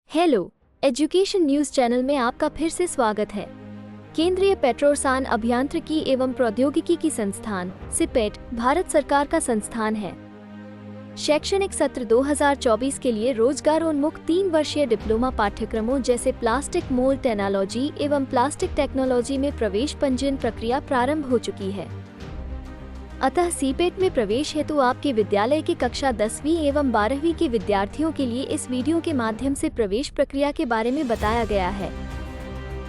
Hello, education news channel में आपका फिर से स्वागत है। केंद्रीय पेट्रोरसान अभियांत्रिकी एवं प्रौद्योगिकी की संस्थान सिपेट भारत सरकार का संस्थान है। शैक्षणिक सत्र 2024 के लिए रोजगारोन्मुख 3 वर्षीय डिप्लोमा पाठ्यक्रमों जैसे प्लास्टिक मोल्ड टेक्नोलॉजी एवं प्लास्टिक टेक्नोलॉजी में प्रवेश पंजीयन प्रक्रिया प्रारंभ हो चुकी है। अतः सीपेट में प्रवेश हेतु आपके विद्यालय की कक्षा 10वीं एवं 12वीं के विद्यार्थियों के लिए इस वीडियो के माध्यम से प्रवेश प्रक्रिया के बारे में बताया गया है।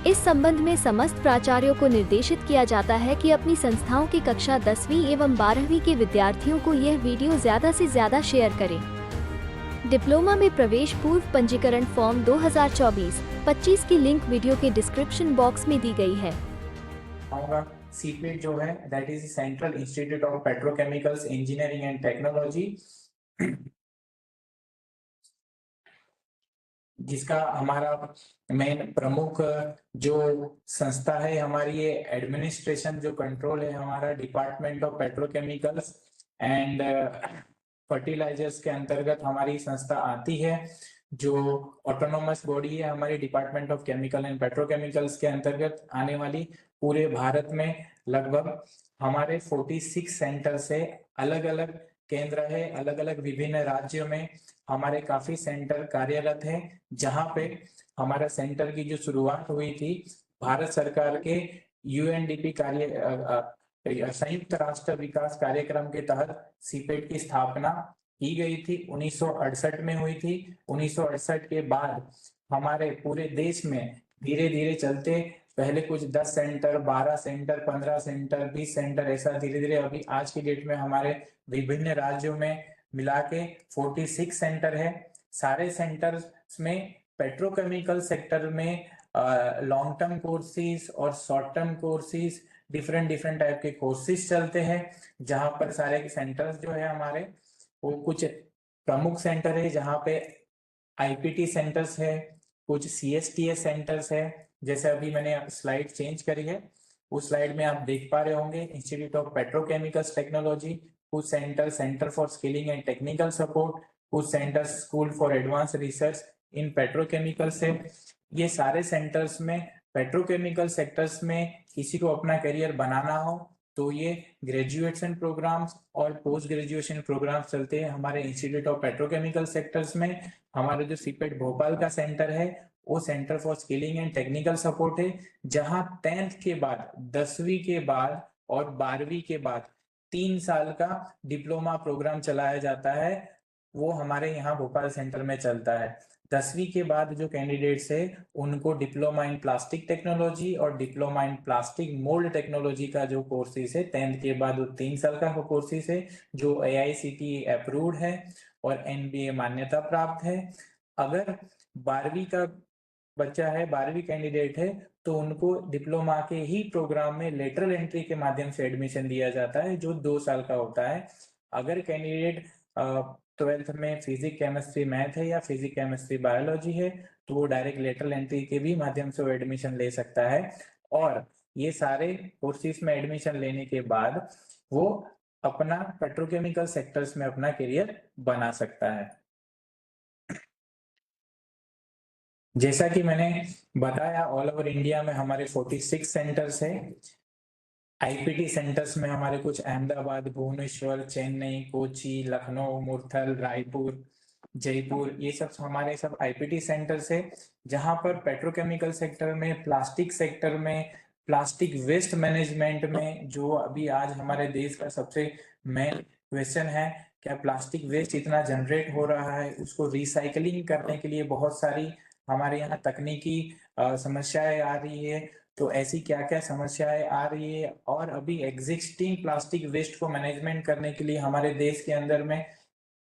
इस संबंध में समस्त प्राचार्यों को निर्देशित किया जाता है कि अपनी संस्थाओं की कक्षा 10वीं एवं 12वीं के विद्यार्थियों को यह वीडियो ज्यादा से ज्यादा शेयर करें। डिप्लोमा में प्रवेश पूर्व पंजीकरण फॉर्म 2024-25 की लिंक वीडियो के डिस्क्रिप्शन बॉक्स में दी गई है। सीपेट जो है that is central institute of petrochemicals engineering and technology, जिसका हमारा मेन प्रमुख जो संस्था है हमारी ये एडमिनिस्ट्रेशन जो कंट्रोल है हमारा department of petrochemicals and fertilisers के अंतर्गत हमारी संस्था आती है। जो ऑटोनोमस बॉडी है हमारी department of chemical and petrochemicals के अंतर्गत आने वाली। पूरे भारत में लगभग हमारे 46 सेंटर से अलग अलग केंद्र है, अलग अलग विभिन्न राज्यों में हमारे काफी सेंटर कार्यरत है। जहां पे हमारा सेंटर की जो शुरुआत हुई थी भारत सरकार के यूएनडीपी कार्य संयुक्त राष्ट्र विकास कार्यक्रम के तहत सीपेट की स्थापना की गई थी। 1968 में हुई थी। 1968 के बाद हमारे पूरे देश में धीरे धीरे चलते पहले कुछ 10 सेंटर, 12 सेंटर, 15 सेंटर, 20 सेंटर, ऐसा धीरे धीरे अभी आज की डेट में हमारे विभिन्न राज्यों में मिला के 46 सेंटर है। सारे सेंटर्स में पेट्रोकेमिकल सेक्टर में लॉन्ग टर्म कोर्सेज और short term courses different type के कोर्सेज चलते हैं। जहां पर सारे सेंटर्स जो है हमारे वो कुछ प्रमुख सेंटर है जहां पे आईपीटी सेंटर्स है, कुछ सीएसटीएस सेंटर्स है। जैसे अभी मैंने स्लाइड चेंज करी है, उस स्लाइड में आप देख पा रहे होंगे इंस्टीट्यूट ऑफ पेट्रोकेमिकल्स टेक्नोलॉजी, कुछ centre for skilling and technical support, कुछ centre school for advance research in petrochemicals है। ये सारे सेंटर्स में पेट्रोकेमिकल सेक्टर्स में किसी को अपना करियर बनाना हो तो ये ग्रेजुएशन प्रोग्राम्स और पोस्ट ग्रेजुएशन प्रोग्राम्स चलते हैं हमारे इंस्टीट्यूट ऑफ पेट्रोकेमिकल सेक्टर्स में। हमारे जो सीपेट भोपाल का सेंटर है वो centre for skilling and technical support है, जहां 10th के बाद, 10वीं के बाद और 12वीं के बाद 3 साल का डिप्लोमा प्रोग्राम चलाया जाता है। वो हमारे यहाँ भोपाल सेंटर में चलता है। 10वीं के बाद जो कैंडिडेट्स है उनको डिप्लोमा इन प्लास्टिक टेक्नोलॉजी और diploma in plastic mould technology का जो कोर्सेज है 10th के बाद वो 3 साल का कोर्सेज है जो AICTE अप्रूव्ड है और NBA मान्यता प्राप्त है। अगर 12वीं का बच्चा है, 12वीं कैंडिडेट है, तो उनको डिप्लोमा के ही प्रोग्राम में लेटरल एंट्री के माध्यम से एडमिशन दिया जाता है जो 2 साल का होता है। अगर कैंडिडेट 12th में फिजिक्स केमिस्ट्री मैथ है या फिजिक्स केमिस्ट्री बायोलॉजी है तो वो डायरेक्ट लेटरल एंट्री के भी माध्यम से वो एडमिशन ले सकता है। और ये सारे कोर्सेज में एडमिशन लेने के बाद वो अपना पेट्रोकेमिकल सेक्टर्स में अपना करियर बना सकता है। जैसा कि मैंने बताया ऑल ओवर इंडिया में हमारे 46 सेंटर्स है। आईपीटी सेंटर्स में हमारे कुछ अहमदाबाद, भुवनेश्वर, चेन्नई, कोची, लखनऊ, मुरथल, रायपुर, जयपुर, ये सब हमारे सब आईपीटी सेंटर्स है। जहां पर पेट्रोकेमिकल सेक्टर में, प्लास्टिक सेक्टर में, प्लास्टिक वेस्ट मैनेजमेंट में, जो अभी आज हमारे देश का सबसे मेन क्वेश्चन है, क्या प्लास्टिक वेस्ट इतना जनरेट हो रहा है, उसको रिसाइकलिंग करने के लिए बहुत सारी हमारे यहाँ तकनीकी समस्याएं आ रही है। तो ऐसी क्या क्या समस्याएं आ रही है और अभी एग्जिस्टिंग प्लास्टिक वेस्ट को मैनेजमेंट करने के लिए हमारे देश के अंदर में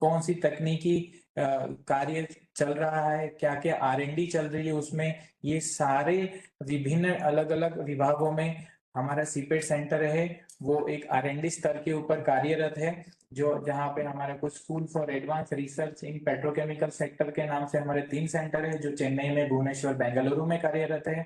कौन सी तकनीकी कार्य चल रहा है, क्या क्या R&D चल रही है उसमें, ये सारे विभिन्न अलग अलग विभागों में हमारा सीपेट सेंटर है वो एक R&D स्तर के ऊपर कार्यरत है। जो जहाँ पे हमारे कुछ school for advance research in petrochemical sector के नाम से हमारे 3 सेंटर है जो चेन्नई में, भुवनेश्वर, बेंगलुरु में कार्यरत है।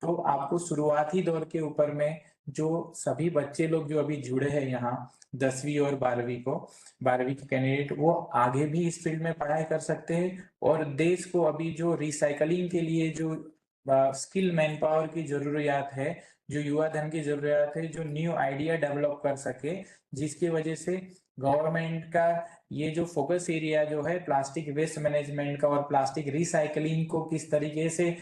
तो आपको शुरुआती दौर के ऊपर में जो सभी बच्चे लोग जो अभी जुड़े हैं यहाँ 10वीं और 12वीं के कैंडिडेट, वो आगे भी इस फील्ड में पढ़ाई कर सकते हैं और देश को अभी जो रिसाइकलिंग के लिए जो स्किल मैन पावर की जरूरियात है, जो युवा धन की जरूरत है, जो न्यू आइडिया डेवलप कर सके, जिसकी वजह से गवर्नमेंट का ये जो फोकस एरिया जो है प्लास्टिक वेस्ट मैनेजमेंट का और प्लास्टिक रिसाइकलिंग को किस तरीके से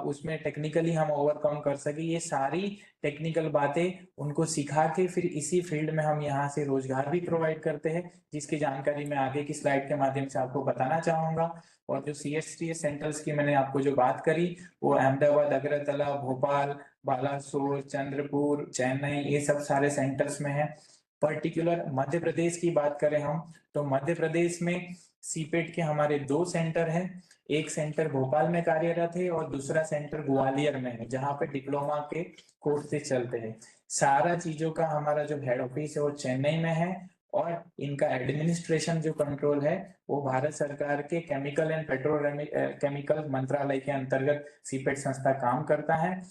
उसमें टेक्निकली हम ओवरकम कर सके, ये सारी टेक्निकल बातें उनको सिखा के फिर इसी फील्ड में हम यहाँ से रोजगार भी प्रोवाइड करते हैं, जिसकी जानकारी मैं आगे की स्लाइड के माध्यम से आपको बताना चाहूंगा। और जो CSTS सेंटर्स की मैंने आपको जो बात करी, वो अहमदाबाद, अगरतला, भोपाल, बालासोर, चंद्रपुर, चेन्नई, ये सब सारे सेंटर्स में है। पर्टिकुलर मध्य प्रदेश की बात करें हम, तो मध्य प्रदेश में सीपेट के हमारे 2 सेंटर हैं। एक सेंटर भोपाल में कार्यरत है और दूसरा सेंटर ग्वालियर में है, जहाँ पे डिप्लोमा के कोर्सेज चलते हैं। सारा चीजों का हमारा जो हेड ऑफिस है वो चेन्नई में है और इनका एडमिनिस्ट्रेशन जो कंट्रोल है वो भारत सरकार के केमिकल एंड पेट्रोकेमिकल मंत्रालय के अंतर्गत सीपेट संस्था काम करता है।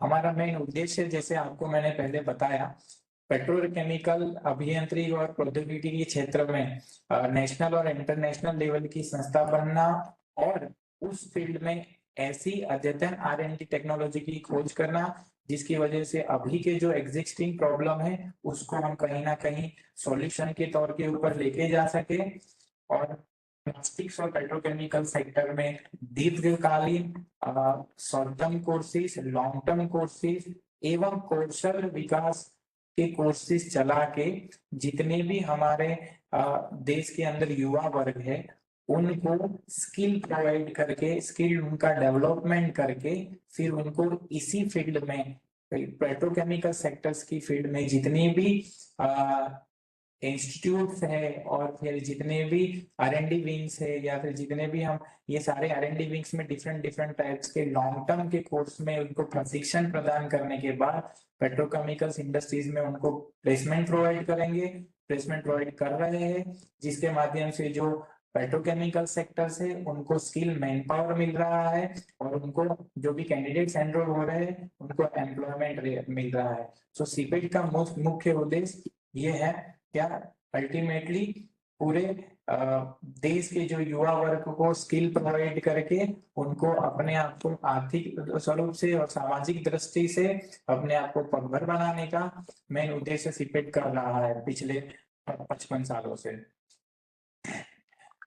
हमारा मेन उद्देश्य, जैसे आपको मैंने पहले बताया, पेट्रोकेमिकल अभियांत्रिकी और प्रौद्योगिकी के क्षेत्र में नेशनल और इंटरनेशनल लेवल की संस्था बनना और उस फील्ड में ऐसी अद्यतन R&D टेक्नोलॉजी की खोज करना जिसकी वजह से अभी के जो एग्जिस्टिंग प्रॉब्लम है उसको हम कहीं ना कहीं सॉल्यूशन के तौर के ऊपर लेके जा सके। और प्लास्टिक्स और पेट्रोकेमिकल सेक्टर में दीर्घकालीन short term courses, long term courses एवं कौशल विकास के कोर्सेज चला के जितने भी हमारे देश के अंदर युवा वर्ग है उनको स्किल प्रोवाइड करके, स्किल उनका डेवलपमेंट करके फिर उनको इसी फील्ड में, पेट्रोकेमिकल सेक्टर्स की फील्ड में जितनी भी इंस्टीट्यूट्स है और फिर जितने भी R&D विंग्स है या फिर जितने भी हम ये सारे R&D विंग्स में डिफरेंट टाइप्स के लॉन्ग टर्म के कोर्स में उनको प्रशिक्षण प्रदान करने के बाद पेट्रोकेमिकल्स इंडस्ट्रीज में उनको प्लेसमेंट प्रोवाइड करेंगे, प्लेसमेंट प्रोवाइड कर रहे हैं, जिसके माध्यम से जो पेट्रोकेमिकल सेक्टर से उनको स्किल मैन पावर मिल रहा है और उनको जो भी कैंडिडेट्स एनरोल हो रहे हैं उनको एम्प्लॉयमेंट मिल रहा है। सो सीपेट का मुख्य उद्देश्य ये है क्या, अल्टीमेटली पूरे देश के जो युवा वर्ग को स्किल प्रोवाइड करके उनको अपने आप को आर्थिक स्वरूप से और सामाजिक दृष्टि से अपने आप को पगभर बनाने का मेन उद्देश्य सीपेट कर रहा है पिछले 55 सालों से।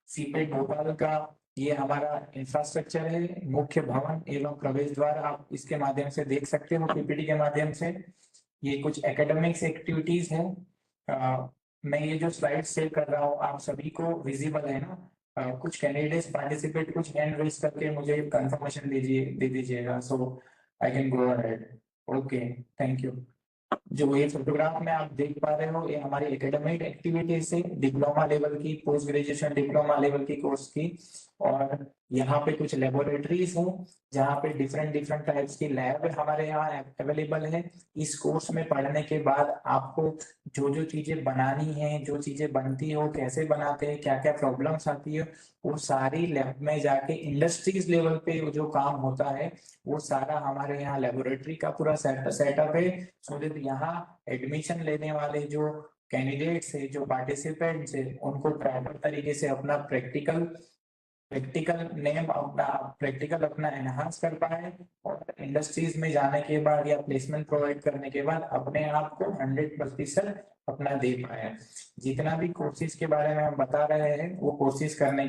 सीपेट भोपाल का ये हमारा इंफ्रास्ट्रक्चर है, मुख्य भवन एवं प्रवेश द्वार आप इसके माध्यम से देख सकते हो PPT के माध्यम से। ये कुछ एकेडमिक्स एक्टिविटीज है। मैं ये जो स्लाइड शेयर कर रहा हूँ आप सभी को विजिबल है ना? कुछ कैंडिडेट्स पार्टिसिपेट कुछ हैंड रेज करके मुझे कंफर्मेशन दे दीजिएगा, so I can go ahead. Okay, thank you. जो ये फोटोग्राफ में आप देख पा रहे हो ये हमारी एकेडमिक एक्टिविटीज से डिप्लोमा लेवल की, पोस्ट ग्रेजुएशन डिप्लोमा लेवल की कोर्स की, और यहाँ पे कुछ लेबोरेटरीज हैं जहाँ पे डिफरेंट टाइप्स की लैब हमारे यहाँ अवेलेबल है। इस कोर्स में पढ़ने के बाद आपको जो जो चीजें बनानी है, जो चीजें बनती हो, कैसे बनाते हैं, क्या क्या प्रॉब्लम्स आती है, वो सारी लैब में जाके इंडस्ट्रीज लेवल पे जो काम होता है वो सारा हमारे यहाँ लेबोरेटरी का पूरा सेटअप है। सो दैट यहाँ एडमिशन लेने वाले जो कैंडिडेट्स है, जो पार्टिसिपेंट्स है, उनको प्रॉपर तरीके से अपना प्रैक्टिकल अपना एनहांस कर पाए और इंडस्ट्रीज में जाने के बाद या प्लेसमेंट प्रोवाइड करने के बाद अपने आप को 100% अपना दे पाए। जितना भी कोर्सेज के बारे में हम बता रहे हैं वो कोर्स करने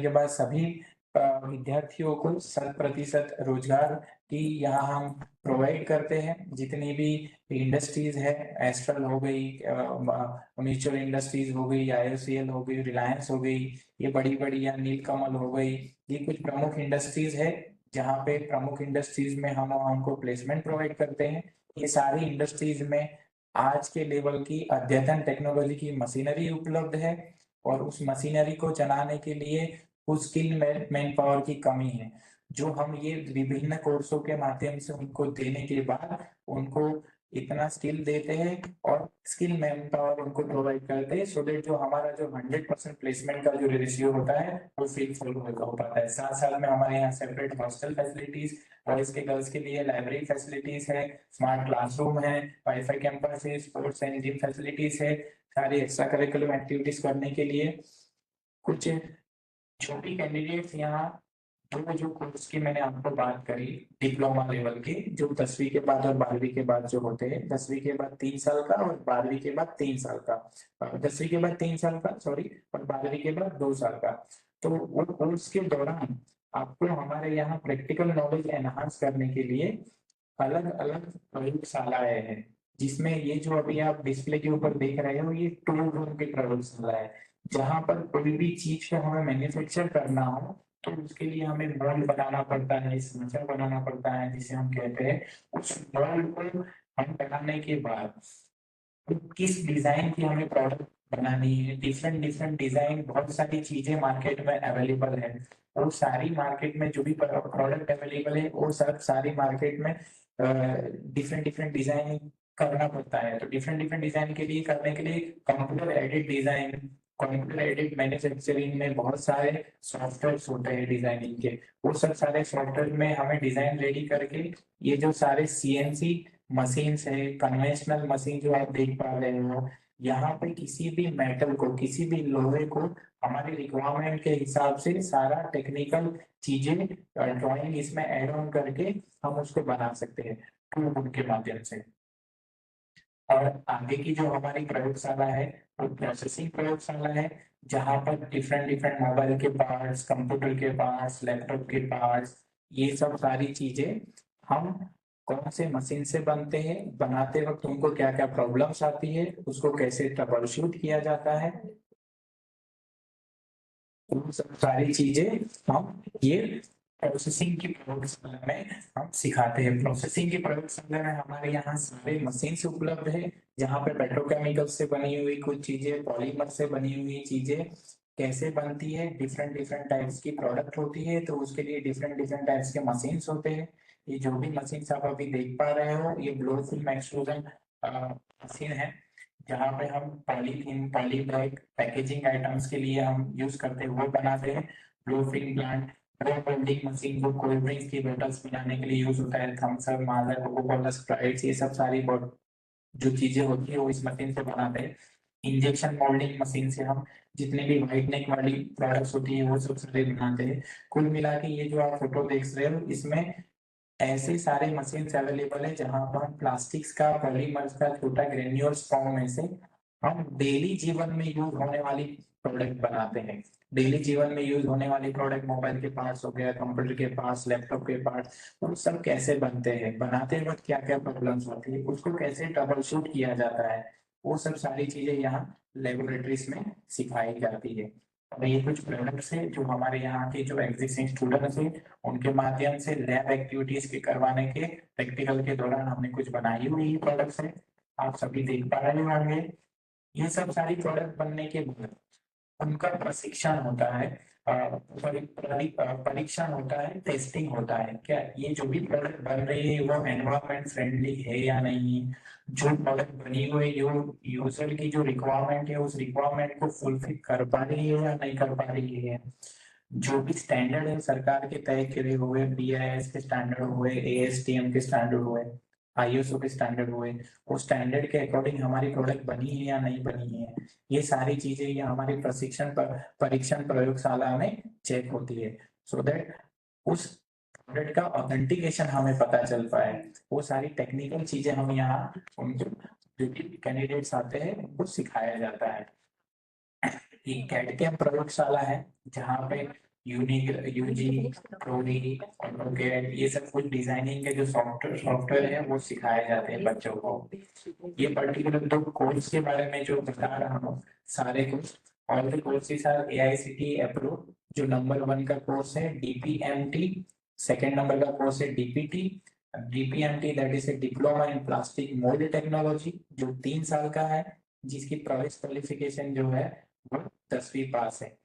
के बाद सभी विद्यार्थियों को 100% रोजगार की यहाँ हम प्रोवाइड करते हैं। जितनी भी इंडस्ट्रीज है, एस्ट्रल हो गई, म्यूचुअल इंडस्ट्रीज हो गई, IOCL हो गई, रिलायंस हो गई, ये बड़ी या नीलकमल हो गई, ये कुछ प्रमुख इंडस्ट्रीज है जहाँ पे प्रमुख इंडस्ट्रीज में हम हमको प्लेसमेंट प्रोवाइड करते हैं। ये सारी इंडस्ट्रीज में आज के लेवल की अद्यतन टेक्नोलॉजी की मशीनरी उपलब्ध है और उस मशीनरी को चलाने के लिए उस स्किल मैन पावर की कमी है, जो हम ये विभिन्न कोर्सों के माध्यम से उनको देने के बाद उनको इतना स्किल देते हैं और स्किल मैन पावर उनको प्रोवाइड करते हैं, सो दैट जो हमारा जो 100% प्लेसमेंट का जो रेशियो होता है वो फुल हो पाता है। साथ साथ में हमारे यहाँ सेपरेट हॉस्टल फैसिलिटीज, बॉयज के गर्ल्स के लिए लाइब्रेरी फैसिलिटीज है, स्मार्ट क्लासरूम है, वाईफाई कैंपस है, स्पोर्ट्स एंड जिम फैसिलिटीज है, सारी एक्स्ट्रा करिकुलर एक्टिविटीज करने के लिए। कुछ छोटी कैंडिडेट्स यहाँ जो कोर्स की मैंने आपको बात करी, डिप्लोमा लेवल के, जो 10वीं के बाद और 12वीं के बाद जो होते हैं, 10वीं के बाद 3 साल का और 12वीं के बाद 3 साल का, 10वीं के बाद 3 साल का सॉरी, और 12वीं के बाद 2 साल का। तो वो कोर्स के दौरान आपको हमारे यहाँ प्रैक्टिकल नॉलेज एनहांस करने के लिए अलग अलग प्रयोगशालाएं हैं, जिसमें ये जो अभी आप डिस्प्ले के ऊपर देख रहे हो, ये टूल रूम की प्रयोगशाला है, जहाँ पर कोई भी चीज को हमें मैन्युफैक्चर करना हो तो उसके लिए हमें मोल्ड बनाना पड़ता है, संरचना बनाना पड़ता है जिसे हम कहते हैं। उस मोल्ड को हम बनाने के बाद किस डिजाइन की हमें प्रोडक्ट बनानी है, डिफरेंट डिफरेंट डिजाइन, बहुत सारी चीजें मार्केट में अवेलेबल है। वो सारी मार्केट में जो भी प्रोडक्ट अवेलेबल है वो सब सारी मार्केट में डिफरेंट डिफरेंट डिजाइन करना पड़ता है। तो डिफरेंट डिफरेंट डिजाइन के लिए करने के लिए computer aided design, computer aided manufacturing में बहुत सारे सॉफ्टवेयर होते हैं डिजाइनिंग के। वो सब सारे सॉफ्टवेयर में हमें डिजाइन रेडी करके ये जो सारे सीएनसी मशीन्स है, कन्वेंशनल मशीन जो आप देख पा रहे हो, यहाँ पे किसी भी मेटल को, किसी भी लोहे को हमारी रिक्वायरमेंट के हिसाब से सारा टेक्निकल चीजें ड्राइंग इसमें ऐड ऑन करके हम उसको बना सकते हैं टूल के माध्यम से। और आगे की जो हमारी प्रयोगशाला है वो प्रोसेसिंग प्रयोगशाला है, जहाँ पर डिफरेंट डिफरेंट मोबाइल के पार्ट्स, कंप्यूटर के पार्ट्स, लैपटॉप के पार्ट्स, ये सब सारी चीजें हम कौन से मशीन से बनते हैं, बनाते वक्त उनको क्या क्या प्रॉब्लम्स आती है, उसको कैसे ट्रबल शूट किया जाता है, वो सब सारी चीजें हम ये प्रोसेसिंग की प्रयोगशाला में हम सिखाते हैं। प्रोसेसिंग की प्रयोगशाला में हमारे यहाँ सारे मशीन उपलब्ध है, जहाँ पे पेट्रोकेमिकल से बनी हुई कुछ चीजें, पॉलीमर से बनी हुई चीजें कैसे बनती है, डिफरेंट डिफरेंट टाइप्स की प्रोडक्ट होती है, तो उसके लिए डिफरेंट डिफरेंट टाइप्स के मशीन होते हैं। ये जो भी मशीन आप अभी देख पा रहे हो, ये ब्लो फिल्म एक्सट्रूजन मशीन है, जहाँ पे हम polythene, poly bag, packaging items के लिए हम यूज करते हैं, वो बनाते हैं। Blow film plant, vending machine जो कोल्ड ड्रिंक्स की बोतल्स बनाने के लिए यूज होता है, थम्स अप, माजा, कोको कोला, स्प्राइट्स, ये सब सारी जो चीजें होती है वो इस मशीन से बनाते हैं। इंजेक्शन मोल्डिंग मशीन से हम जितने भी व्हाइटनिंग वाली प्रोडक्ट्स होती है वो सब सारे बनाते हैं। कुल मिला के ये जो आप फोटो देख रहे हो, इसमें ऐसे सारे मशीन अवेलेबल है जहां पर हम प्लास्टिक्स का, पॉलीमर्स का छोटा ग्रेन्यूल्स फॉर्म में से हम डेली जीवन में यूज होने वाली प्रोडक्ट बनाते हैं। डेली जीवन में यूज होने वाली प्रोडक्ट, मोबाइल के पार्ट्स हो गया, कंप्यूटर के पार्ट्स, लैपटॉप के पार्ट्स, वो सब कैसे बनते हैं, बनाते वक्त क्या क्या प्रॉब्लम्स होती है, उसको कैसे ट्रबल शूट किया जाता है, वो सब सारी चीजें यहाँ लेबोरेटरीज में सिखाई जाती है। और ये कुछ प्रोडक्ट्स है जो हमारे यहाँ के जो एग्जिस्टिंग स्टूडेंट्स हैं उनके माध्यम से लैब एक्टिविटीज के करवाने के प्रैक्टिकल के दौरान हमने कुछ बनाई हुई प्रोडक्ट्स है, आप सभी देख पा रहे होंगे। ये सब सारी प्रोडक्ट बनने के बाद उनका प्रशिक्षण होता है, परीक्षण होता है, टेस्टिंग होता है, क्या ये जो भी प्रोडक्ट बन रही है वो एनवायरमेंट फ्रेंडली है या नहीं, जो प्रोडक्ट बनी हुई जो यूजर की जो रिक्वायरमेंट है उस रिक्वायरमेंट को फुलफिल कर पा रही है या नहीं कर पा रही है। जो भी स्टैंडर्ड है सरकार के तय करे हुए, BIS के स्टैंडर्ड हुए, ASTM के स्टैंडर्ड हुए, ISO के स्टैंडर्ड हुए, उस स्टैंडर्ड के अकॉर्डिंग हमारी प्रोडक्ट बनी है या नहीं बनी है, ये सारी चीजें ये हमारी प्रशिक्षण परीक्षण प्रयोगशाला में चेक होती है, सो दैट उस प्रोडक्ट का ऑथेंटिकेशन हमें पता चल पाए। वो सारी टेक्निकल चीजें हम यहाँ उनको जो भी कैंडिडेट्स आते हैं उनको सिखाया जाता है। एक कैड कैम प्रयोगशाला है जहाँ पे यूनिक, यूजी, प्रोडी, ऑटोकैड, ये सब कुछ डिजाइनिंग के जो सॉफ्टवेयर है वो सिखाए जाते हैं बच्चों को। ये पर्टिकुलर दो कोर्स के बारे में जो बता रहा हूँ, सारे course, all the courses are AICTE approve. जो नंबर 1 का कोर्स है DPMT, सेकेंड नंबर का कोर्स है DPT। DPMT that is a diploma in plastic mould technology, जो 3 साल का है, जिसकी प्रवेश क्वालिफिकेशन जो है वो 10वीं पास है।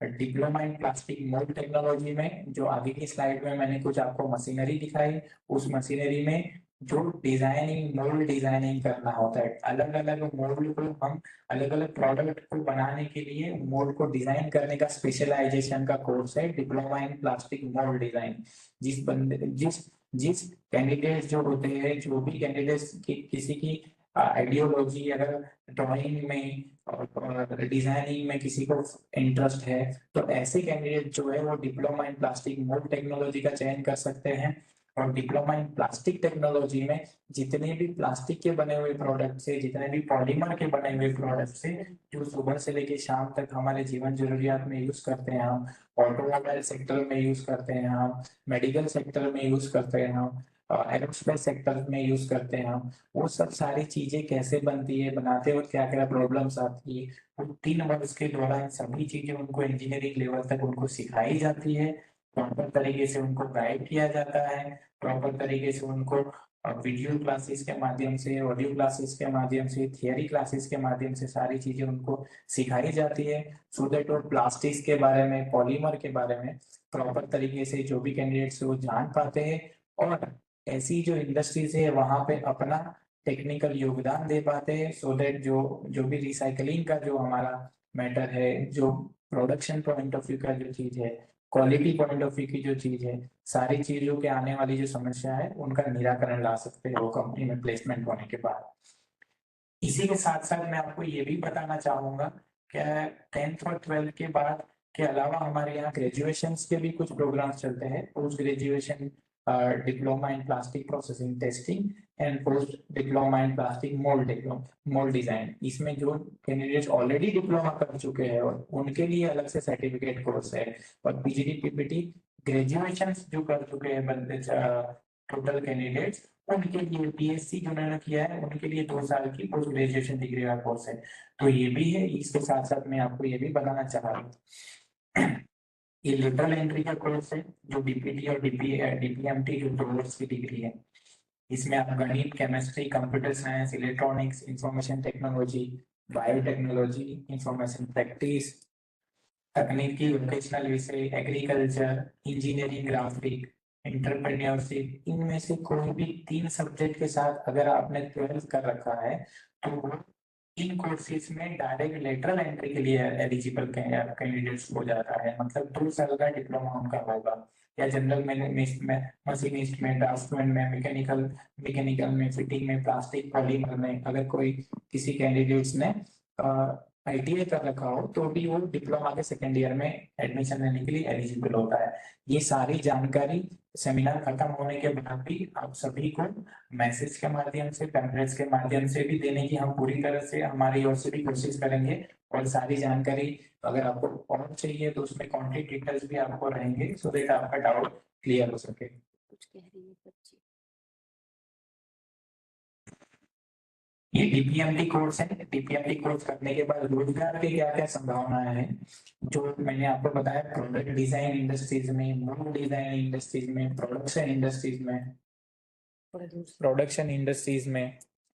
Diploma in plastic mould technology में जो आगे की स्लाइड में मैंने कुछ आपको मशीनरी दिखाई, उस मशीनरी में जो डिजाइनिंग मोल्ड डिजाइनिंग करना होता है, अलग अलग मोल्ड को हम अलग अलग प्रोडक्ट को बनाने के लिए मोल्ड को डिजाइन करने का स्पेशलाइजेशन का कोर्स है diploma in plastic mould design. जिस बंदे जिस जिस कैंडिडेट जो होते हैं, जो भी कैंडिडेट्स की किसी की आइडियोलॉजी अगर ड्राइंग में और डिजाइनिंग में किसी को इंटरेस्ट है, तो ऐसे कैंडिडेट जो है वो diploma in plastic mould technology का चयन कर सकते हैं। और डिप्लोमा इन प्लास्टिक टेक्नोलॉजी में जितने भी प्लास्टिक के बने हुए प्रोडक्ट्स है, जितने भी पॉलीमर के बने हुए प्रोडक्ट्स है, जो सुबह से लेके शाम तक हमारे जीवन जरूरियात में यूज करते हैं हम, ऑटोमोबाइल सेक्टर में यूज करते हैं हम, मेडिकल सेक्टर में यूज करते हैं हम, एरोस्पेस सेक्टर में यूज करते हैं हम, वो सब सारी चीजें कैसे बनती है, बनाते वक्त क्या क्या प्रॉब्लम्स आती है, वो 3 वर्ष के दौरान सभी चीजें उनको इंजीनियरिंग लेवल तक उनको सिखाई जाती है। प्रॉपर तरीके से उनको गाइड किया जाता है, प्रॉपर तरीके से उनको वीडियो क्लासेस के माध्यम से, ऑडियो क्लासेस के माध्यम से, थियरी क्लासेस के माध्यम से सारी चीजें उनको सिखाई जाती है, सो दैट वो प्लास्टिक्स के बारे में, पॉलीमर के बारे में प्रॉपर तरीके से जो भी कैंडिडेट्स वो जान पाते हैं, और ऐसी जो इंडस्ट्रीज है वहां पे अपना टेक्निकल योगदान दे पाते हैं, सो दैट जो जो भी रिसाइकलिंग का जो हमारा मैटर है, जो प्रोडक्शन पॉइंट ऑफ व्यू का जो चीज है, क्वालिटी पॉइंट ऑफ व्यू की जो चीज है, सारी चीजों के आने वाली जो समस्या है उनका निराकरण ला सकते हैं वो कंपनी में प्लेसमेंट होने के बाद। इसी के साथ साथ मैं आपको ये भी बताना चाहूंगा कि 10th और 12th के बाद के अलावा हमारे यहाँ ग्रेजुएशन के भी कुछ प्रोग्राम चलते हैं, post graduation diploma in plastic processing testing and post diploma in plastic mould design. इसमें जो कैंडिडेट्स ऑलरेडी डिप्लोमा कर चुके हैं और उनके लिए अलग से सर्टिफिकेट कोर्स है, और पीजीडी पीपीटी ग्रेजुएशन जो कर चुके हैं बंदे टोटल कैंडिडेट्स, उनके लिए बीएससी जिन्होंने किया है उनके लिए 2 साल की पोस्ट ग्रेजुएशन डिग्री का कोर्स है। तो ये भी है। इसके साथ साथ मैं आपको ये भी बताना चाह रहा हूँ, ये लेटरल एंट्री का कोर्स है जो डीपीटी और डीपीएमटी जो 2 वर्ष की डिग्री है। इसमें आप गणित, chemistry, computer science, electronics, information technology, biotechnology, information practice, तकनीकी, वोकेशनल विषय, एग्रीकल्चर, इंजीनियरिंग, ग्राफिक, एंटरप्रेन्योरशिप, इनमें से कोई भी 3 सब्जेक्ट के साथ अगर आपने 12th कर रखा है तो वो इन कोर्सेज में डायरेक्ट लेटरल एंट्री के लिए एलिजिबल कैंडिडेट्स हो जाता है। मतलब 2 साल का डिप्लोमा उनका होगा, या जनरल में, मशीनिस्ट में, ड्राफ्टमैन में, मैकेनिकल में, फिटिंग में, प्लास्टिक, पॉलीमर में अगर कोई किसी कैंडिडेट्स ने आईटीआई कर रखा हो तो भी वो डिप्लोमा के सेकेंड ईयर में एडमिशन लेने के लिए एलिजिबल होता है। ये सारी जानकारी सेमिनार खत्म होने के बाद भी आप सभी को मैसेज के माध्यम से, पैम्फलेट्स के माध्यम से भी देने की हम पूरी तरह से हमारी ओर से भी कोशिश करेंगे। और सारी जानकारी अगर आपको और चाहिए तो उसमें कॉन्टेक्ट डिटेल्स भी आपको रहेंगे, सो दैट आपका डाउट क्लियर हो सके। कुछ कह रही है बच्ची। ये डीपीएमटी कोर्स है। डीपीएमटी कोर्स करने के बाद रोजगार की क्या क्या संभावनाएं हैं, जो मैंने आपको बताया, प्रोडक्ट डिजाइन इंडस्ट्रीज में, मोड डिजाइन इंडस्ट्रीज में, प्रोडक्शन इंडस्ट्रीज में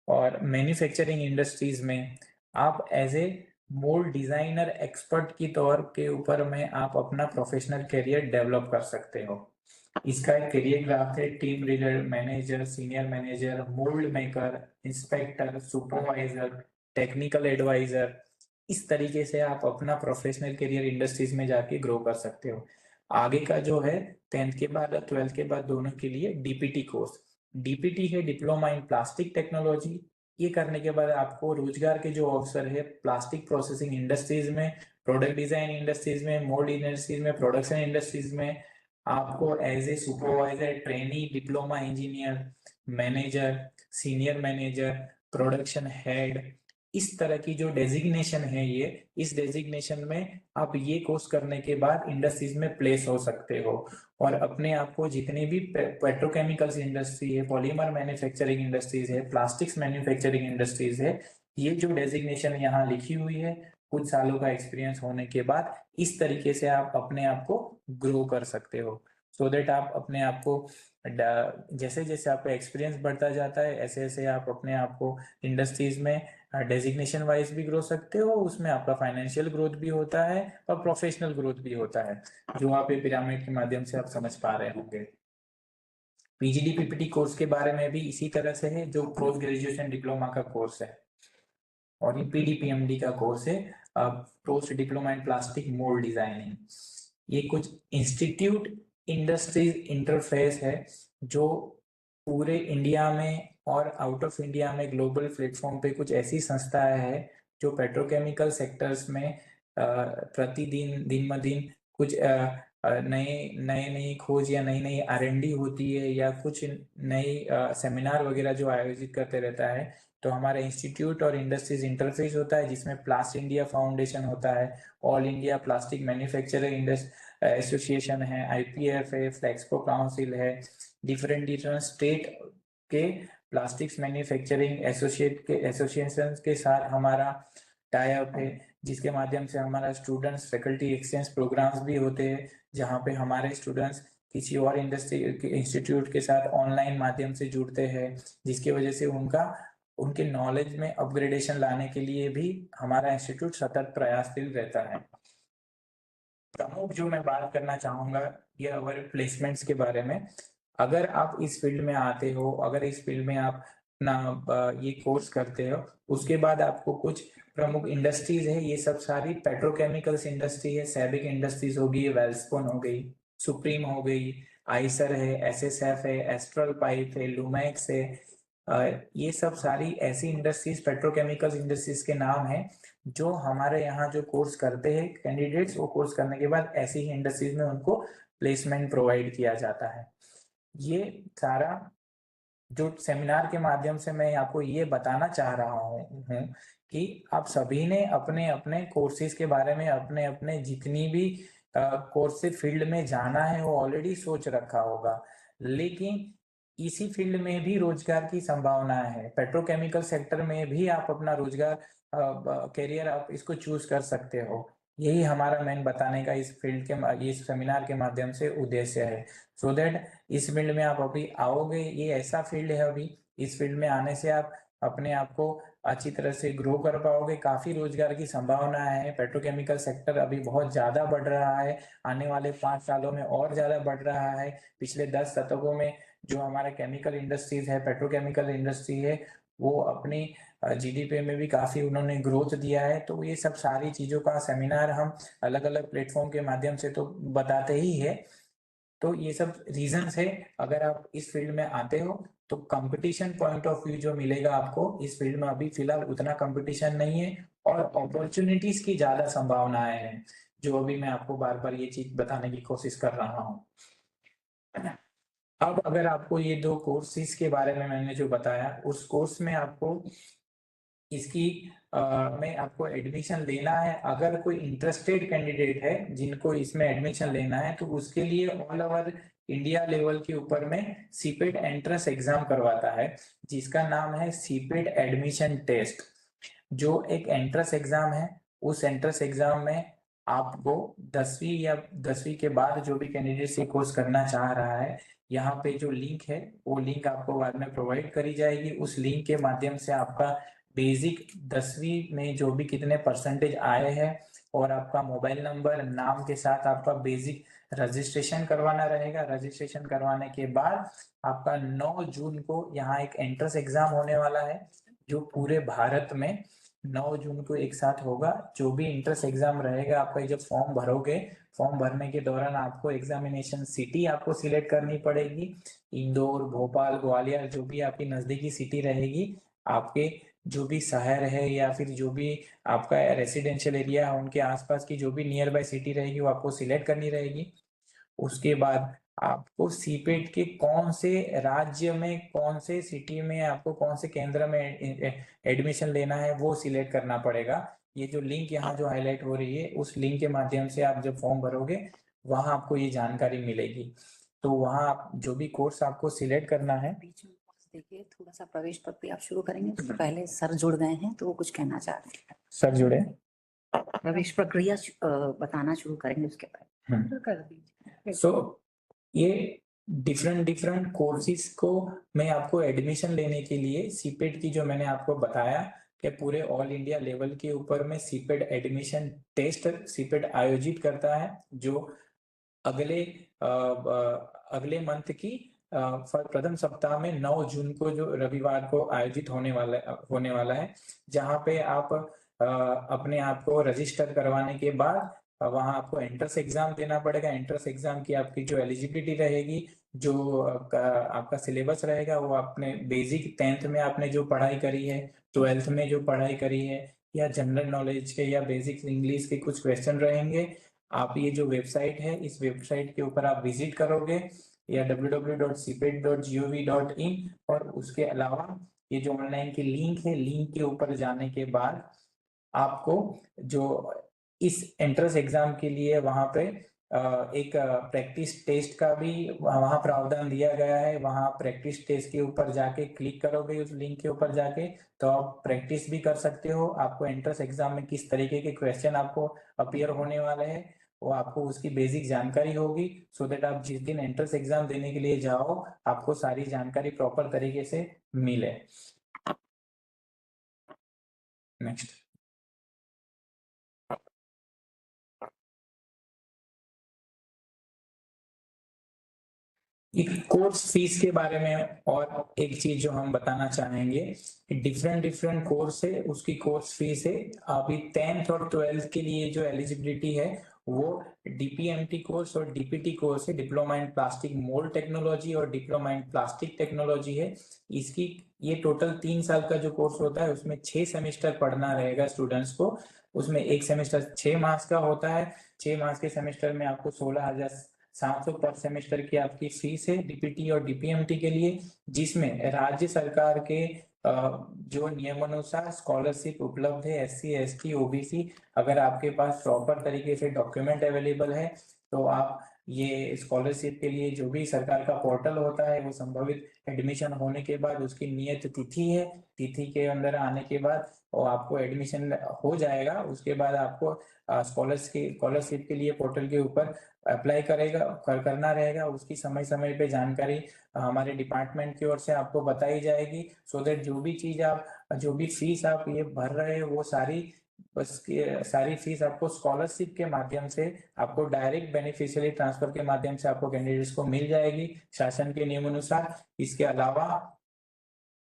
और मैन्युफैक्चरिंग इंडस्ट्रीज में आप as a mould designer expert की तौर के ऊपर में आप अपना प्रोफेशनल करियर डेवलप कर सकते हो। इसका एक करियर ग्राफ है, team leader, manager, senior manager, mould maker, inspector, supervisor, technical adviser. इस तरीके से आप अपना प्रोफेशनल करियर इंडस्ट्रीज में जाके ग्रो कर सकते हो। आगे का जो है 10th के बाद 12th के बाद दोनों के लिए डीपीटी कोर्स। डीपीटी है डिप्लोमा इन प्लास्टिक टेक्नोलॉजी। ये करने के बाद आपको रोजगार के जो अवसर है प्लास्टिक प्रोसेसिंग इंडस्ट्रीज में, प्रोडक्ट डिजाइन इंडस्ट्रीज में, मोल्ड इंडस्ट्रीज में, प्रोडक्शन इंडस्ट्रीज में आपको as a supervisor, trainee, diploma engineer, manager, senior manager, production head, इस तरह की जो डेजिग्नेशन है ये, इस डेजिग्नेशन में आप ये कोर्स करने के बाद इंडस्ट्रीज में प्लेस हो सकते हो और अपने आप को जितने भी पेट्रोकेमिकल्स इंडस्ट्री है, पॉलीमर मैन्युफैक्चरिंग इंडस्ट्रीज है, प्लास्टिक्स मैन्युफैक्चरिंग इंडस्ट्रीज है, ये जो डेजिग्नेशन यहाँ लिखी हुई है, कुछ सालों का एक्सपीरियंस होने के बाद इस तरीके से आप अपने आप को ग्रो कर सकते हो, सो दैट आप अपने आप को जैसे जैसे आपका एक्सपीरियंस बढ़ता जाता है ऐसे ऐसे आप अपने आप को इंडस्ट्रीज में डेजिग्नेशन वाइज भी ग्रो सकते हो। उसमें आपका फाइनेंशियल ग्रोथ भी होता है और प्रोफेशनल ग्रोथ भी होता है, जो आप ये पिरामिड के माध्यम से आप समझ पा रहे होंगे। पीजीडी पीपीटी कोर्स के बारे में भी इसी तरह से है, जो पोस्ट ग्रेजुएशन डिप्लोमा का कोर्स है, और ये पीडीपीएमडी का कोर्स है, post diploma in plastic mould designing. ये कुछ इंस्टीट्यूट इंडस्ट्रीज इंटरफेस है जो पूरे इंडिया में और आउट ऑफ इंडिया में ग्लोबल प्लेटफॉर्म पे कुछ ऐसी संस्थाएं हैं जो पेट्रोकेमिकल सेक्टर्स में प्रतिदिन दिन ब दिन कुछ नई खोज या नई नई R&D होती है, या कुछ नई सेमिनार वगैरह जो आयोजित करते रहता है। तो हमारा इंस्टीट्यूट और इंडस्ट्रीज इंटरफेस होता है, जिसमें प्लास्ट इंडिया फाउंडेशन होता है, all India plastic manufacturer association है, IPF है, फ्लेक्सपो काउंसिल है, डिफरेंट स्टेट के प्लास्टिक्स मैन्युफैक्चरिंग एसोसिएशन के साथ हमारा टाई अप है, जिसके माध्यम से हमारा स्टूडेंट्स फैकल्टी एक्सचेंज प्रोग्राम्स भी होते हैं, जहाँ पे हमारे स्टूडेंट्स किसी और इंस्टीट्यूट के साथ ऑनलाइन माध्यम से जुड़ते हैं, जिसकी वजह से उनके नॉलेज में अपग्रेडेशन लाने के लिए भी हमारा इंस्टीट्यूट सतत प्रयासशील रहता है। प्रमुख जो मैं बात करना चाहूंगा ये हमारे प्लेसमेंट्स के बारे में। अगर आप इस फील्ड में आते हो, अगर इस फील्ड में आप अपना ये कोर्स करते हो, उसके बाद आपको कुछ प्रमुख इंडस्ट्रीज है, ये सब सारी पेट्रोकेमिकल्स इंडस्ट्री है, सैबिक इंडस्ट्रीज हो गई, वेल्सपुन हो गई, सुप्रीम हो गई, आइसर है, SSF है, एस्ट्रल पाइप है, लुमैक्स है, ये सब सारी ऐसी इंडस्ट्रीज पेट्रोकेमिकल्स इंडस्ट्रीज के नाम है जो हमारे यहाँ जो कोर्स करते हैं कैंडिडेट्स, वो कोर्स करने के बाद ऐसी ही इंडस्ट्रीज में उनको प्लेसमेंट प्रोवाइड किया जाता है। ये सारा जो सेमिनार के माध्यम से मैं आपको ये बताना चाह रहा हूँ कि आप सभी ने अपने अपने कोर्सेज के बारे में अपने अपने जितनी भी कोर्स फील्ड में जाना है वो ऑलरेडी सोच रखा होगा, लेकिन इसी फील्ड में भी रोजगार की संभावना है। पेट्रोकेमिकल सेक्टर में भी आप अपना रोजगार करियर आप इसको चूज कर सकते हो। यही हमारा मेन बताने का इस फील्ड के इस सेमिनार के माध्यम से उद्देश्य है, सो दैट इस फील्ड में आप अभी आओगे, ये ऐसा फील्ड है, अभी इस फील्ड में आने से आप अपने आप को अच्छी तरह से ग्रो कर पाओगे। काफी रोजगार की संभावना है, पेट्रोकेमिकल सेक्टर अभी बहुत ज्यादा बढ़ रहा है, आने वाले 5 सालों में और ज्यादा बढ़ रहा है। पिछले 10 दशकों में जो हमारा केमिकल इंडस्ट्रीज है, पेट्रोकेमिकल इंडस्ट्री है, वो अपनी GDP में भी काफी उन्होंने ग्रोथ दिया है। तो ये सब सारी चीजों का सेमिनार हम अलग अलग प्लेटफॉर्म के माध्यम से तो बताते ही है। तो ये सब रीजंस है, अगर आप इस फील्ड में आते हो तो कंपटीशन पॉइंट ऑफ व्यू जो मिलेगा आपको इस फील्ड में, अभी फिलहाल उतना कंपटीशन नहीं है और अपॉर्चुनिटीज की ज्यादा संभावनाएं हैं, जो अभी मैं आपको बार बार ये चीज बताने की कोशिश कर रहा हूँ। अब अगर आपको ये 2 कोर्सेज के बारे में मैंने जो बताया, उस कोर्स में आपको इसकी में आपको एडमिशन लेना है, अगर कोई इंटरेस्टेड कैंडिडेट है जिनको इसमें एडमिशन लेना है, तो उसके लिए ऑल ओवर इंडिया लेवल के ऊपर में सीपेट एंट्रेंस एग्जाम करवाता है, जिसका नाम है सीपेट एडमिशन टेस्ट, जो एक एंट्रेंस एग्जाम है। उस एंट्रेंस एग्जाम में आपको 10वीं या 10वीं के बाद जो भी कैंडिडेट ये कोर्स करना चाह रहा है, यहाँ पे जो लिंक है वो लिंक आपको बाद में प्रोवाइड करी जाएगी। उस लिंक के माध्यम से आपका बेसिक 10वीं में जो भी कितने परसेंटेज आए हैं और आपका मोबाइल नंबर नाम के साथ आपका बेसिक रजिस्ट्रेशन करवाना रहेगा। रजिस्ट्रेशन करवाने के बाद आपका 9 जून को यहाँ एक एंट्रेंस एग्जाम होने वाला है, जो पूरे भारत में 9 जून को एक साथ होगा। जो भी एंट्रेंस एग्जाम रहेगा, आपका जब फॉर्म भरोगे, फॉर्म भरने के दौरान आपको एग्जामिनेशन सिटी आपको सिलेक्ट करनी पड़ेगी। इंदौर, भोपाल, ग्वालियर, जो भी आपकी नजदीकी सिटी रहेगी, आपके जो भी शहर है या फिर जो भी आपका रेसिडेंशियल एरिया है, उनके आसपास की जो भी नियर बाय सिटी रहेगी वो आपको सिलेक्ट करनी रहेगी। उसके बाद आपको सीपेट के कौन से राज्य में, कौन से सिटी में, आपको कौन से केंद्र में एडमिशन लेना है वो सिलेक्ट करना पड़ेगा। ये जो लिंक यहाँ जो हाईलाइट हो रही है, उस लिंक के माध्यम से आप जब फॉर्म भरोगे वहां आपको ये जानकारी मिलेगी। तो वहां आप जो भी कोर्स आपको सिलेक्ट करना है, देखिए थोड़ा सा प्रवेश प्रक्रिया आप शुरू करेंगे, उससे पहले सर जुड़ गए हैं तो वो कुछ कहना चाह रहे हैं। सर जुड़े, प्रवेश प्रक्रिया बताना शुरू करेंगे उसके बाद कर दीजिए। सो ये डिफरेंट कोर्सेज को मैं आपको एडमिशन लेने के लिए सीपेट की जो मैंने आपको बताया कि पूरे ऑल इंडिया लेवल के ऊपर में सीपेट एडमिशन टेस्ट सीपेट आयोजित करता है, जो अगले मंथ की प्रथम सप्ताह में 9 जून को जो रविवार को आयोजित होने वाला है, जहां पे आप अपने आप को रजिस्टर करवाने के बाद वहां आपको एंट्रेंस एग्जाम देना पड़ेगा। एंट्रेंस एग्जाम की आपकी जो एलिजिबिलिटी रहेगी, जो आपका सिलेबस रहेगा, वो आपने बेसिक 10th में आपने जो पढ़ाई करी है, 12th में जो पढ़ाई करी है, या जनरल नॉलेज के या बेसिक इंग्लिश के कुछ क्वेश्चन रहेंगे। आप ये जो वेबसाइट है, इस वेबसाइट के ऊपर आप विजिट करोगे, या www.cpet.gov.in, और उसके अलावा ये जो ऑनलाइन की लिंक है, लिंक के ऊपर जाने के बाद आपको जो इस एंट्रेंस एग्जाम के लिए वहां पे एक प्रैक्टिस टेस्ट का भी वहां प्रावधान दिया गया है। वहां प्रैक्टिस टेस्ट के ऊपर जाके क्लिक करोगे, उस लिंक के ऊपर जाके, तो आप प्रैक्टिस भी कर सकते हो। आपको एंट्रेंस एग्जाम में किस तरीके के क्वेश्चन आपको अपीयर होने वाले हैं, वो आपको उसकी बेसिक जानकारी होगी, सो दैट आप जिस दिन एंट्रेंस एग्जाम देने के लिए जाओ, आपको सारी जानकारी प्रॉपर तरीके से मिले। नेक्स्ट। एक कोर्स फीस के बारे में और एक चीज जो हम बताना चाहेंगे, डिफरेंट कोर्स है, उसकी कोर्स फीस है। अभी 10th और 12th के लिए जो एलिजिबिलिटी है, वो डीपीएमटी कोर्स और डीपीटी कोर्स है, diploma in plastic mould technology और डिप्लोमा इन प्लास्टिक टेक्नोलॉजी है। इसकी ये टोटल 3 साल का जो कोर्स होता है, उसमें 6 सेमेस्टर पढ़ना रहेगा स्टूडेंट्स को। उसमें एक सेमेस्टर 6 मास का होता है। 6 मास के सेमेस्टर में आपको 16,700 पर सेमेस्टर की आपकी फीस है डीपीटी और डीपीएमटी के लिए, जिसमें राज्य सरकार के जो नियमानुसार स्कॉलरशिप उपलब्ध है। SC ST OBC, अगर आपके पास प्रॉपर तरीके से डॉक्यूमेंट अवेलेबल है, तो आप ये स्कॉलरशिप के लिए जो भी सरकार का पोर्टल होता है, वो संभवित एडमिशन होने के बाद उसकी नियत तिथि है, तिथि के अंदर आने के बाद और आपको एडमिशन हो जाएगा। उसके बाद आपको स्कॉलरशिप के लिए पोर्टल के ऊपर अप्लाई करना रहेगा। उसकी समय समय पे जानकारी हमारे डिपार्टमेंट की ओर से आपको बताई जाएगी, सो दैट जो भी फीस आप ये भर रहे हो, वो सारी फीस आपको स्कॉलरशिप के माध्यम से, आपको डायरेक्ट बेनिफिशियरी ट्रांसफर के माध्यम से आपको कैंडिडेट्स को मिल जाएगी शासन के नियमानुसार।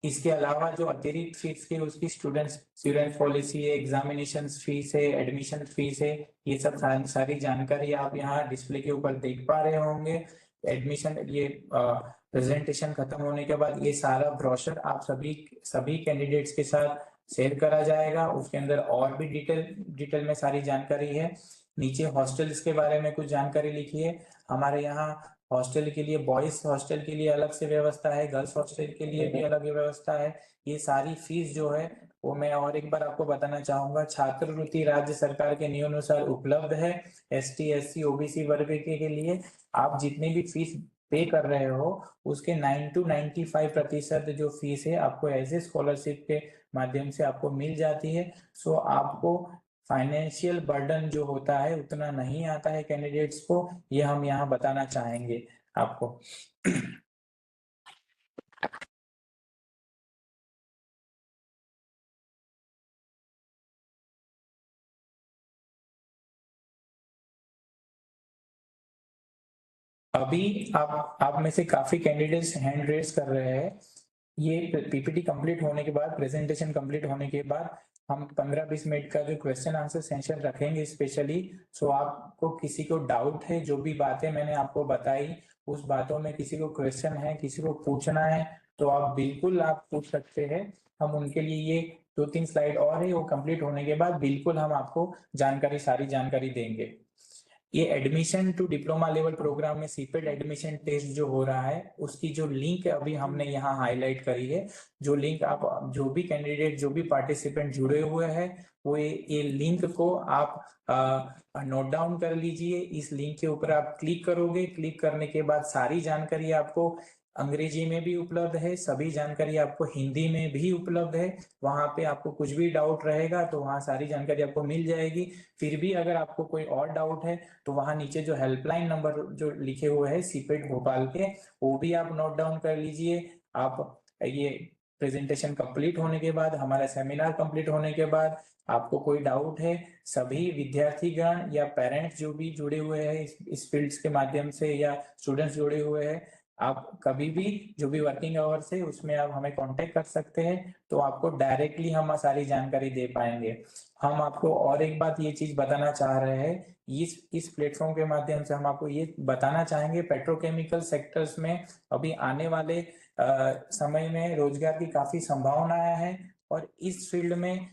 इसके अलावा जो अतिरिक्त फीस के उसकी स्टूडेंट पॉलिसी है, एग्जामिनेशन फीस है, एडमिशन फीस है, ये सब सारी जानकारी आप यहाँ डिस्प्ले के ऊपर देख पा रहे होंगे। एडमिशन ये प्रेजेंटेशन खत्म होने के बाद ये सारा ब्रोशर आप सभी कैंडिडेट्स के साथ शेयर करा जाएगा। उसके अंदर और भी डिटेल में सारी जानकारी है। नीचे हॉस्टल्स के बारे में कुछ जानकारी लिखी है। हमारे यहाँ हॉस्टल के लिए, बॉयज हॉस्टल के लिए अलग से व्यवस्था है, गर्ल्स हॉस्टल के लिए भी अलग व्यवस्था है। ये सारी फीस जो है, वो मैं और एक बार आपको बताना चाहूंगा, छात्रवृत्ति राज्य सरकार के नियमानुसार उपलब्ध है। ST SC OBC वर्ग के लिए आप जितनी भी फीस पे कर रहे हो, उसके 9 to 95% जो फीस है आपको एज ए स्कॉलरशिप के माध्यम से आपको मिल जाती है। सो आपको फाइनेंशियल बर्डन जो होता है उतना नहीं आता है कैंडिडेट्स को, ये हम यहाँ बताना चाहेंगे आपको। अभी आप में से काफी कैंडिडेट्स हैंड रेस कर रहे हैं। ये पीपीटी कंप्लीट होने के बाद, प्रेजेंटेशन कंप्लीट होने के बाद, हम 15-20 मिनट का जो क्वेश्चन आंसर सेशन रखेंगे स्पेशली। सो आपको किसी को डाउट है, जो भी बातें मैंने आपको बताई, उस बातों में किसी को क्वेश्चन है, किसी को पूछना है, तो आप बिल्कुल आप पूछ सकते हैं। हम उनके लिए ये 2-3 स्लाइड और है, वो कंप्लीट होने के बाद बिल्कुल हम आपको सारी जानकारी देंगे। ये admission to diploma level programme में सीपेट एडमिशन टेस्ट जो हो रहा है, उसकी जो लिंक अभी हमने यहाँ हाईलाइट करी है, जो लिंक आप जो भी कैंडिडेट, जो भी पार्टिसिपेंट जुड़े हुए हैं, वो ये लिंक को आप नोट डाउन कर लीजिए। इस लिंक के ऊपर आप क्लिक करोगे, क्लिक करने के बाद सारी जानकारी आपको अंग्रेजी में भी उपलब्ध है, सभी जानकारी आपको हिंदी में भी उपलब्ध है। वहां पे आपको कुछ भी डाउट रहेगा तो वहां सारी जानकारी आपको मिल जाएगी। फिर भी अगर आपको कोई और डाउट है, तो वहां नीचे जो हेल्पलाइन नंबर जो लिखे हुए हैं सीपेट भोपाल के, वो भी आप नोट डाउन कर लीजिए। आप ये प्रेजेंटेशन कंप्लीट होने के बाद, हमारा सेमिनार कंप्लीट होने के बाद, आपको कोई डाउट है, सभी विद्यार्थीगण या पेरेंट्स जो भी जुड़े हुए हैं इस फील्ड्स के माध्यम से, या स्टूडेंट्स जुड़े हुए हैं, आप कभी भी जो भी वर्किंग आवर्स है उसमें आप हमें कांटेक्ट कर सकते हैं, तो आपको डायरेक्टली हम सारी जानकारी दे पाएंगे। हम आपको और एक बात ये चीज बताना चाह रहे हैं, इस प्लेटफॉर्म के माध्यम से हम आपको ये बताना चाहेंगे, पेट्रोकेमिकल सेक्टर्स में अभी आने वाले समय में रोजगार की काफी संभावनाएं हैं और इस फील्ड में